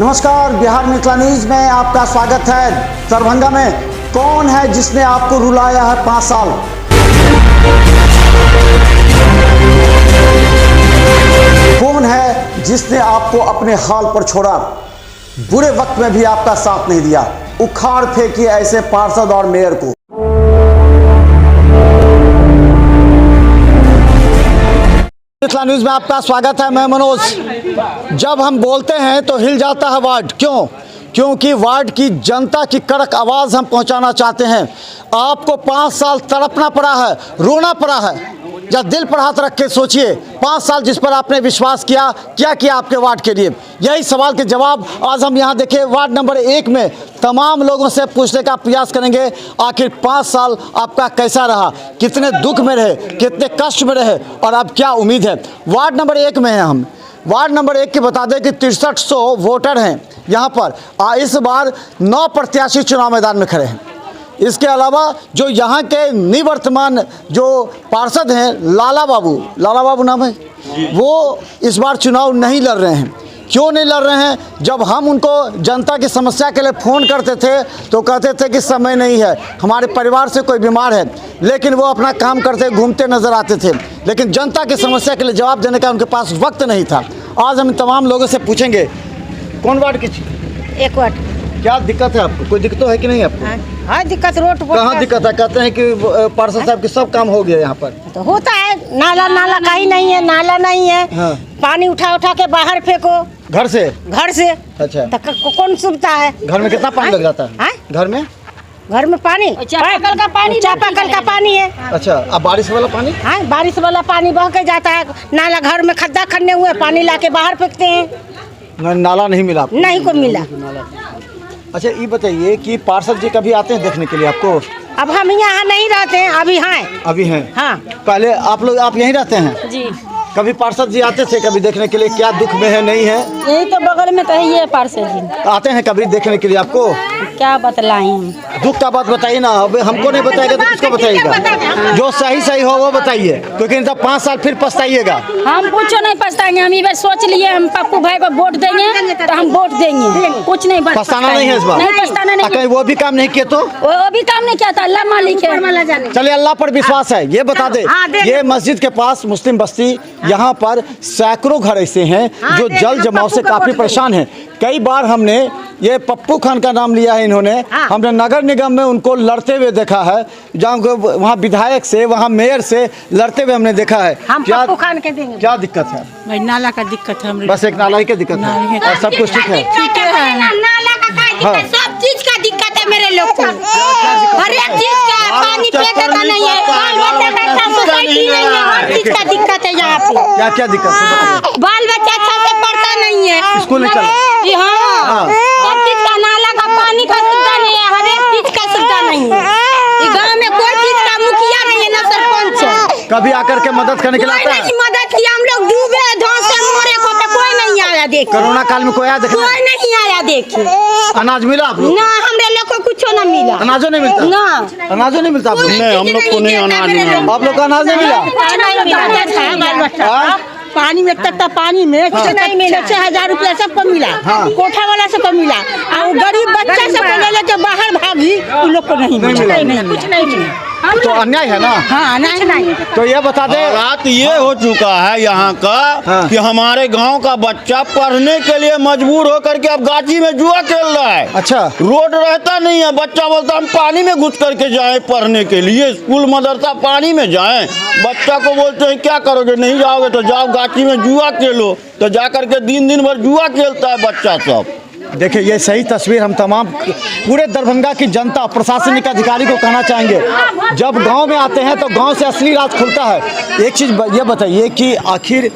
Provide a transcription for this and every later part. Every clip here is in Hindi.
नमस्कार, बिहार मिथिला न्यूज में आपका स्वागत है। दरभंगा में कौन है जिसने आपको रुलाया है 5 साल? कौन है जिसने आपको अपने हाल पर छोड़ा? बुरे वक्त में भी आपका साथ नहीं दिया। उखाड़ फेंकिए ऐसे पार्षद और मेयर को। मिथिला न्यूज में आपका स्वागत है। मैं मनोज। जब हम बोलते हैं तो हिल जाता है वार्ड। क्यों? क्योंकि वार्ड की जनता की कड़क आवाज़ हम पहुंचाना चाहते हैं। आपको 5 साल तड़पना पड़ा है, रोना पड़ा है, या दिल पर हाथ रख के सोचिए 5 साल जिस पर आपने विश्वास किया, क्या किया आपके वार्ड के लिए? यही सवाल के जवाब आज हम यहाँ देखें वार्ड नंबर 1 में तमाम लोगों से पूछने का प्रयास करेंगे। आखिर 5 साल आपका कैसा रहा, कितने दुख में रहे, कितने कष्ट में रहे और अब क्या उम्मीद है? वार्ड नंबर 1 में हैं हम। वार्ड नंबर 1 की बता दें कि 6300 वोटर हैं यहाँ पर। इस बार 9 प्रत्याशी चुनाव मैदान में खड़े हैं। इसके अलावा जो यहाँ के निवर्तमान जो पार्षद हैं लाला बाबू नाम है, वो इस बार चुनाव नहीं लड़ रहे हैं। क्यों नहीं लड़ रहे हैं? जब हम उनको जनता की समस्या के लिए फ़ोन करते थे तो कहते थे कि समय नहीं है, हमारे परिवार से कोई बीमार है, लेकिन वो अपना काम करते घूमते नज़र आते थे। लेकिन जनता की समस्या के लिए जवाब देने का उनके पास वक्त नहीं था। आज हम तमाम लोगों से पूछेंगे कौन वार्ड की? 1 वार्ड। क्या दिक्कत है आपको? कोई दिक्कत है कि नहीं आपको? हाँ, दिक्कत रोड कहाँ दिक्कत है? कहते हैं कि पार्षद साहब के सब काम हो गया यहाँ पर। तो होता है, नाला कहीं नहीं है, नाला नहीं है। हाँ। पानी उठा के बाहर फेंको घर से। अच्छा, तो कौन सुविधा है? घर में कितना पानी लग जाता है? घर में पानी चापाकल का पानी है। अच्छा, अब बारिश वाला पानी? हाँ, बारिश वाला पानी बह के जाता है नाला। घर में खड्डा खन्ने हुए पानी लाके बाहर फेंकते हैं। नाला नहीं मिला? नहीं को मिला। अच्छा, ये बताइए कि पार्षद जी कभी आते हैं देखने के लिए आपको? अब हम यहाँ नहीं रहते हैं, अभी हैं। हाँ, पहले आप यहीं रहते हैं जी। कभी पार्षद जी आते थे कभी देखने के लिए? क्या दुख में है, नहीं है? यही तो बगल में तो है ये पार्षद जी। आते हैं कभी देखने के लिए आपको? क्या बतलाएं हम? दुख का बात बताइए ना। अब हमको नहीं बताएगा तो किसको बताइएगा? जो सही हो वो बताइए, क्योंकि इनका 5 साल फिर पछताइएगा। हम कुछ नहीं पछताएंगे। हम इधर सोच लिए हम पप्पू भाई को वोट देंगे तो हम वोट देंगे। कुछ नहीं पछताना नहीं है इस बार? नहीं पछताना नहीं। कहीं वो भी काम नहीं किया तो? वो भी काम नहीं किया था, अल्लाह मालिक है। चलिए, अल्लाह पर विश्वास है। ये बता दे, ये मस्जिद के पास मुस्लिम बस्ती, यहाँ पर सैकड़ों घर ऐसे हैं जो जल जमाव से काफी परेशान हैं। कई बार हमने ये पप्पू खान का नाम लिया है इन्होंने। हमने नगर निगम में उनको लड़ते हुए देखा है, जहाँ वहाँ विधायक से, वहाँ मेयर से लड़ते हुए हमने देखा है। क्या खान के देंगे? क्या दिक्कत है? भाई नाला का दिक्कत है। बस एक नाला की दिक्कत है और सब कुछ ठीक है? नाला का दिक्कत, सब चीज का दिक्कत है मेरे लोग को। हर एक चीज का पानी फेंकता नहीं है, बाल बच्चा का सोसाइटी नहीं है, हर चीज का दिक्कत है यहाँ पे। क्या दिक्कत है? बाल बच्चा अच्छा से पढ़ता नहीं है, स्कूल नहीं चला। हाँ, हर चीज का नाला का पानी का सुविधा नहीं है, हर एक चीज का सुविधा नहीं है। गाँव में कोई चीज का मुखिया नहीं है, न सरपंच है। कभी आकर के मदद करने के लिए आता है? मदद किया, हम लोग डूबे धौंस से मोरे को पे कोई नहीं आया देखे। कोरोना काल में कोई आया देखने? कोई नहीं आया देखे। अनाज मिला आप लोग? ना, हमरे लोग को कुछ ना मिला। अनाजो नहीं मिलता? ना, अनाजो नहीं मिलता आप लोग? नहीं, हम लोग को नहीं अनाज मिला। आप लोग का अनाज नहीं मिला? पानी में तक पानी में 6,000 रुपया सबको मिला। कोठा वाला सबको मिला, और गरीब बच्चा सबको ले लेके बाहर भागी, उन लोग को नहीं मिला। कुछ नहीं मिला। तो अन्याय है ना? हाँ, नहीं। तो ये बता दे, हालात ये हो चुका है यहाँ का कि हमारे गांव का बच्चा पढ़ने के लिए मजबूर होकर के अब गाची में जुआ खेल रहा है। अच्छा, रोड रहता नहीं है, बच्चा बोलता हम पानी में घुस करके जाएं पढ़ने के लिए, स्कूल मदरसा पानी में जाएं। बच्चा को बोलते हैं क्या करोगे, नहीं जाओगे तो जाओ गाची में जुआ खेलो, तो जा करके दिन भर जुआ खेलता है बच्चा सब। देखिए, ये सही तस्वीर हम तमाम पूरे दरभंगा की जनता, प्रशासनिक अधिकारी को कहना चाहेंगे। जब गांव में आते हैं तो गांव से असली राज खुलता है। एक चीज़ ये बताइए कि आखिर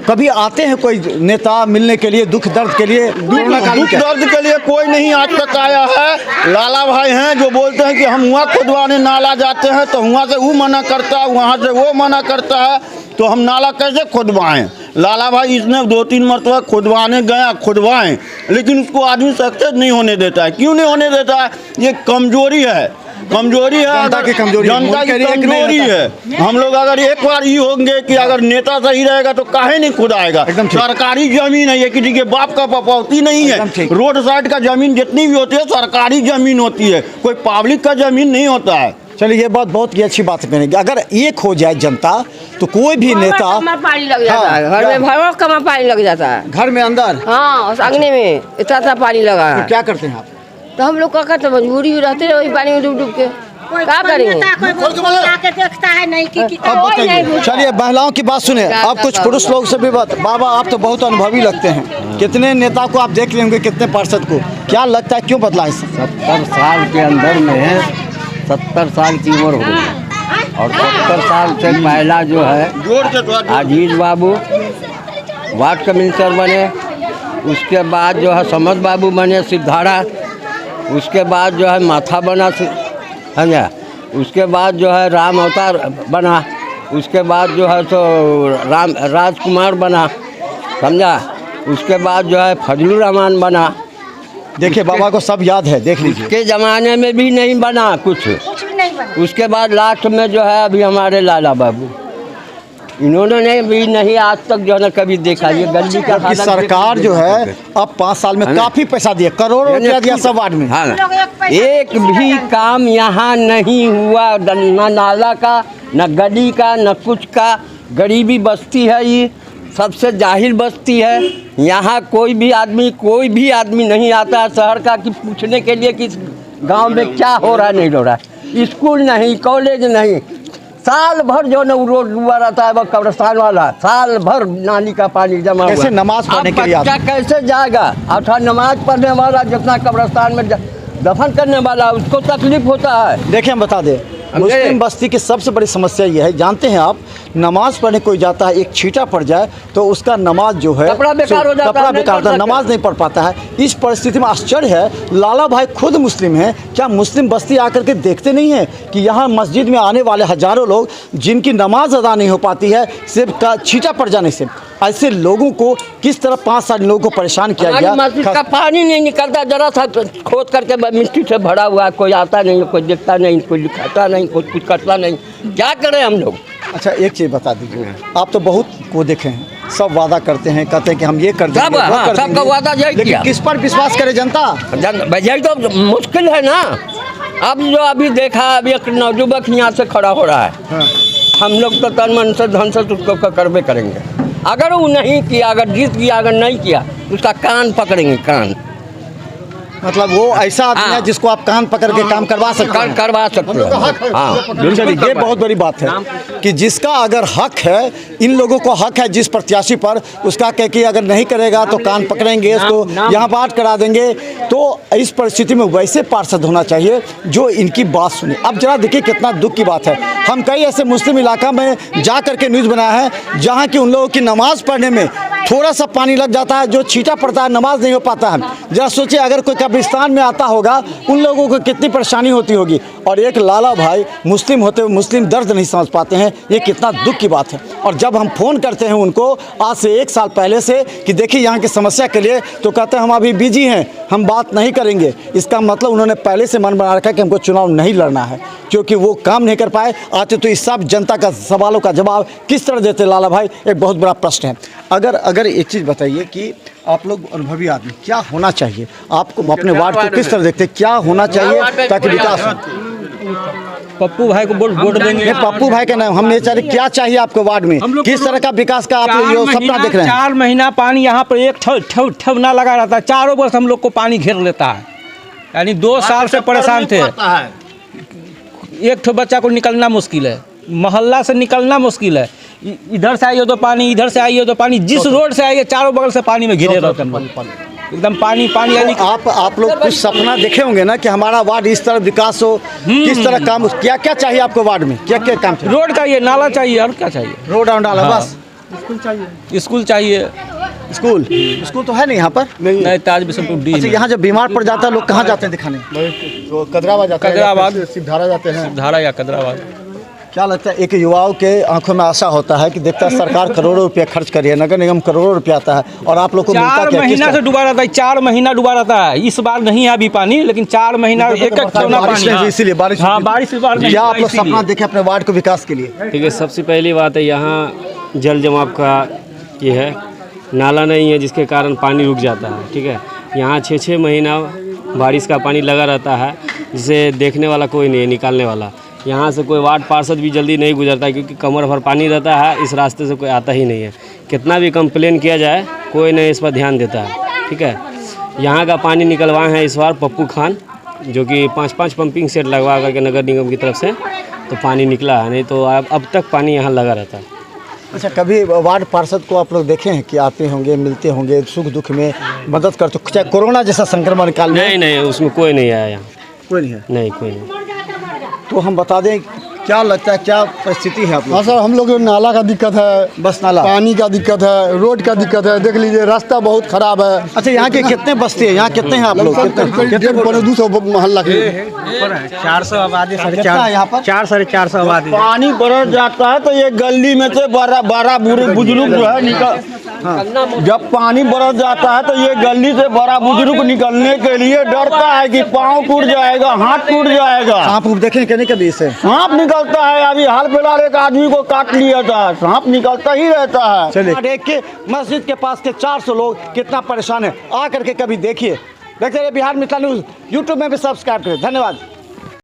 कभी आते हैं कोई नेता मिलने के लिए, दुख दर्द के लिए? दुख दर्द के लिए कोई नहीं आज तक आया है। लाला भाई हैं जो बोलते हैं कि हम वहाँ खुदवाने नाला जाते हैं तो वहाँ से वो मना करता है, वहाँ से वो मना करता है, तो हम नाला कैसे खुदवाएं? लाला भाई इसने 2-3 मरतबा खुदवाने गया, खुदवाएं, लेकिन उसको आदमी सक्सेस नहीं होने देता है। क्यों नहीं होने देता है? ये कमजोरी है। कमजोरी है, जनता की कमजोरी, जनता की कमजोरी है। हम लोग अगर एक बार ये होंगे कि अगर नेता सही रहेगा तो काहे नहीं खुद आएगा। एकदम ठीक। सरकारी जमीन है, ये किसी के बाप का प्रॉपर्टी नहीं एकदम ठीक। है। रोड साइड का जमीन जितनी भी होती है सरकारी जमीन होती है, कोई पब्लिक का जमीन नहीं होता है। चलिए ये बात बहुत ही अच्छी बात है कहने की। अगर एक हो जाए जनता तो कोई भी नेता पानी लग जाता है, घर में भरो कमा पानी लग जाता है। घर में अंदर हाँ, उस अग्नि में इतना पानी लगा है। क्या करते हैं आप? तो हम लोग क्या करते, मजबूरी में रहते हैं वही पानी में डूब डूब के, क्या करेंगे। आके देखता है नहीं कि अब बताइए, चलिए महिलाओं की बात सुने। अब कुछ पुरुष लोग से भी बात। बाबा आप तो बहुत अनुभवी लगते हैं, कितने नेता को आप देख रहे होंगे, कितने पार्षद को, क्या लगता है क्यों बदला इस 70 साल के अंदर में 70 साल की उम्र हो गई और 70 साल से पहला जो है जोर से तो अजीज बाबू वार्ड कमिश्नर बने, उसके बाद जो है समद बाबू बने सिद्धारा, उसके बाद जो है माथा बना समझा, उसके बाद जो है राम अवतार बना, उसके बाद जो है तो राम राजकुमार बना समझा, उसके बाद जो है फजलुर रहमान बना। देखिए बाबा को सब याद है, देख लीजिए। के ज़माने में भी नहीं बना कुछ, भी नहीं बना। उसके बाद लास्ट में जो है अभी हमारे लाला बाबू, इन्होंने भी नहीं आज तक जो है ना कभी देखा। ये गली का कि सरकार जो है अब 5 साल में काफी पैसा दिया, करोड़ों रुपया दिया सब वार्ड में। हाँ, लोग एक पैसा एक भी काम यहाँ नहीं हुआ, न नाला का, न गली का, न कुछ का। गरीबी बस्ती है, ये सबसे जाहिल बस्ती है। यहाँ कोई भी आदमी नहीं आता है शहर का कि पूछने के लिए कि गांव में क्या हो रहा है नहीं हो रहा है। स्कूल नहीं, कॉलेज नहीं, साल भर जो ना रोड डूबा रहता है वो कब्रिस्तान वाला, साल भर नाली का पानी जमा हुआ। कैसे नमाज पढ़ने के लिए अब बच्चा कैसे जाएगा? अर्थात नमाज पढ़ने वाला जितना कब्रिस्तान में दफन करने वाला उसको तकलीफ होता है। देखिए हम बता दें, मुस्लिम बस्ती की सबसे बड़ी समस्या ये है, जानते हैं आप, नमाज पढ़ने कोई जाता है, एक छींटा पड़ जाए तो उसका नमाज जो है कपड़ा बेकार हो जाता है, कपड़ा नहीं बेकार पढ़ होता है, सकते। नमाज नहीं पढ़ पाता है। इस परिस्थिति में आश्चर्य है, लाला भाई खुद मुस्लिम हैं, क्या मुस्लिम बस्ती आकर के देखते नहीं हैं कि यहाँ मस्जिद में आने वाले हजारों लोग जिनकी नमाज अदा नहीं हो पाती है सिर्फ का छींटा पड़ जाने से, ऐसे लोगों को किस तरह 5 साल लोगों को परेशान किया हमारी गया। मस्जिद का पानी नहीं निकलता, जरा सा खोद करके मिट्टी से भरा हुआ है, कोई आता नहीं, कोई देखता नहीं, कोई लिखाता नहीं, कोई कुछ करता नहीं, क्या करें हम लोग। अच्छा एक चीज़ बता दीजिए, आप तो बहुत को देखे हैं, सब वादा करते हैं, कहते हैं कि हम ये कर देंगे, सब, वो हाँ, कर सबका देंगे। वादा यही लेकिन किया। किस पर विश्वास करे जनता? यही तो मुश्किल है ना। अब जो अभी देखा, अभी एक नौजुवक यहाँ से खड़ा हो रहा है, हाँ। हम लोग तो तन मन से धन से उसको करवे करेंगे। अगर वो नहीं किया, अगर जीत गया, अगर नहीं किया तो उसका कान पकड़ेंगे, कान। मतलब वो ऐसा आदमी है हाँ। जिसको आप कान पकड़ के काम करवा सकते हैं। करवा सकते हैं। हाँ, चलिए ये बहुत बड़ी बात है कि जिसका अगर हक है, इन लोगों को हक है जिस प्रत्याशी पर, उसका कह कि अगर नहीं करेगा तो कान पकड़ेंगे, इसको यहाँ बात करा देंगे। तो इस परिस्थिति में वैसे पार्षद होना चाहिए जो इनकी बात सुने। अब जरा देखिए कितना दुख की बात है, हम कई ऐसे मुस्लिम इलाका में जा करके न्यूज़ बनाया है जहाँ की उन लोगों की नमाज पढ़ने में थोड़ा सा पानी लग जाता है, जो छींटा पड़ता है, नमाज नहीं हो पाता है। जरा सोचिए अगर कोई कब्रिस्तान में आता होगा उन लोगों को कितनी परेशानी होती होगी। और एक लाला भाई मुस्लिम होते हुए मुस्लिम दर्द नहीं समझ पाते हैं, ये कितना दुख की बात है। और जब हम फ़ोन करते हैं उनको आज से 1 साल पहले से कि देखिए यहाँ की समस्या के लिए, तो कहते हैं हम अभी बिजी हैं, हम बात नहीं करेंगे। इसका मतलब उन्होंने पहले से मन बना रखा है कि हमको चुनाव नहीं लड़ना है, क्योंकि वो काम नहीं कर पाए। आते तो इस सब जनता का सवालों का जवाब किस तरह देते लाला भाई, एक बहुत बड़ा प्रश्न है। अगर एक चीज़ बताइए कि आप लोग अनुभवी आदमी, क्या होना चाहिए आपको अपने वार्ड को किस तरह देखते हैं, क्या होना चाहिए ताकि विकास हो? पप्पू भाई को वोट देंगे। पप्पू भाई का नाम हम नहीं चाह रहे, क्या चाहिए आपको वार्ड में, किस तरह का विकास का आप लोग सपना देख रहे हैं? 4 महीना पानी यहाँ पर एक ठव ना लगा रहता है, चारों वर्ष हम लोग को पानी घेर लेता है। यानी 2 साल से परेशान थे। एक ठो बच्चा को निकलना मुश्किल है, मोहल्ला से निकलना मुश्किल है। इधर से आइए तो पानी, इधर से आइए तो पानी, जिस रोड से आइए चारों बगल से पानी में घिरे रहते हैं, एकदम पानी पानी। यानी आप लोग कुछ सपना देखे होंगे ना कि हमारा वार्ड इस तरह विकास हो, किस तरह काम हो, क्या क्या चाहिए आपको वार्ड में, क्या क्या काम चाहिए? रोड चाहिए, नाला चाहिए, और क्या चाहिए? रोड और नाला, बस। स्कूल चाहिए। स्कूल तो है नहीं यहाँ पर? नहीं, ताज बिशनपुर डी अच्छा, में। यहाँ जब बीमार पड़ जाता है लोग कहाँ जाते हैं दिखाने? तो कदराबाद जाते हैं, कदराबाद। सिद्धारा जाते हैं। धारा या कदराबाद। क्या लगता है एक युवाओं के आंखों में आशा होता है कि देखता है सरकार करोड़ों रुपया खर्च कर रही है, नगर निगम करोड़ों रुपया आता है और आप लोग को मिलता 4 क्या? महीना से डूबा रहता है, 4 महीना डूबा रहता है। इस बार नहीं है अभी पानी, लेकिन 4 महीना एक एक ठेवना बारिश पानी। नहीं हुई इसीलिए बारिश हाँ, हुई। बारिश इस बार नहीं क्या हुआ आप लोग इसीलिए। सपना देखे अपने वार्ड को विकास के लिए? ठीक है, सबसे पहली बात है यहाँ जल जमाव का ये है, नाला नहीं है जिसके कारण पानी रुक जाता है। ठीक है, यहाँ 6-6 महीना बारिश का पानी लगा रहता है, जिसे देखने वाला कोई नहीं है, निकालने वाला। यहाँ से कोई वार्ड पार्षद भी जल्दी नहीं गुजरता है, क्योंकि कमर भर पानी रहता है, इस रास्ते से कोई आता ही नहीं है। कितना भी कंप्लेन किया जाए कोई नहीं इस पर ध्यान देता है। ठीक है, यहाँ का पानी निकलवाए हैं इस बार पप्पू खान, जो कि 5-5 पंपिंग सेट लगवा करके नगर निगम की तरफ से तो पानी निकला है, नहीं तो अब तक पानी यहाँ लगा रहता है। अच्छा, कभी वार्ड पार्षद को आप लोग देखे हैं कि आते होंगे, मिलते होंगे, सुख दुख में मदद करते, चाहे कोरोना जैसा संक्रमण काल में? नहीं, उसमें कोई नहीं आया यहाँ, कोई नहीं है। नहीं कोई नहीं। तो हम बता दें क्या लगता है, क्या परिस्थिति है आप लोग? हाँ सर, हम लोग को नाला का दिक्कत है, बस नाला, पानी का दिक्कत है, रोड का दिक्कत है, देख लीजिए रास्ता बहुत खराब है। अच्छा, यहाँ के कितने बस्ती है, यहाँ कितने हैं आप लोग? कितने 200 मोहल्ला के 400 आबादी, कितना है यहाँ पर? 400-450 आबादी। पानी बरस जाता है तो ये गली में से 12 बूढ़े बुजुर्ग जो है निकल, जब पानी बरस जाता है तो ये गली से बड़ा बुजुर्ग निकलने के लिए डरता है कि पाँव टूट जाएगा, हाथ टूट जाएगा। सांप देखें कहने के बीच से सांप निकलता है, अभी हाल फिलहाल एक आदमी को काट लिया था, सांप निकलता ही रहता है। चलिए, देख के मस्जिद के पास के 400 लोग कितना परेशान है, आ करके कभी देखिए। देखते रहिए बिहार मिथिला न्यूज़, यूट्यूब में भी सब्सक्राइब करें। धन्यवाद।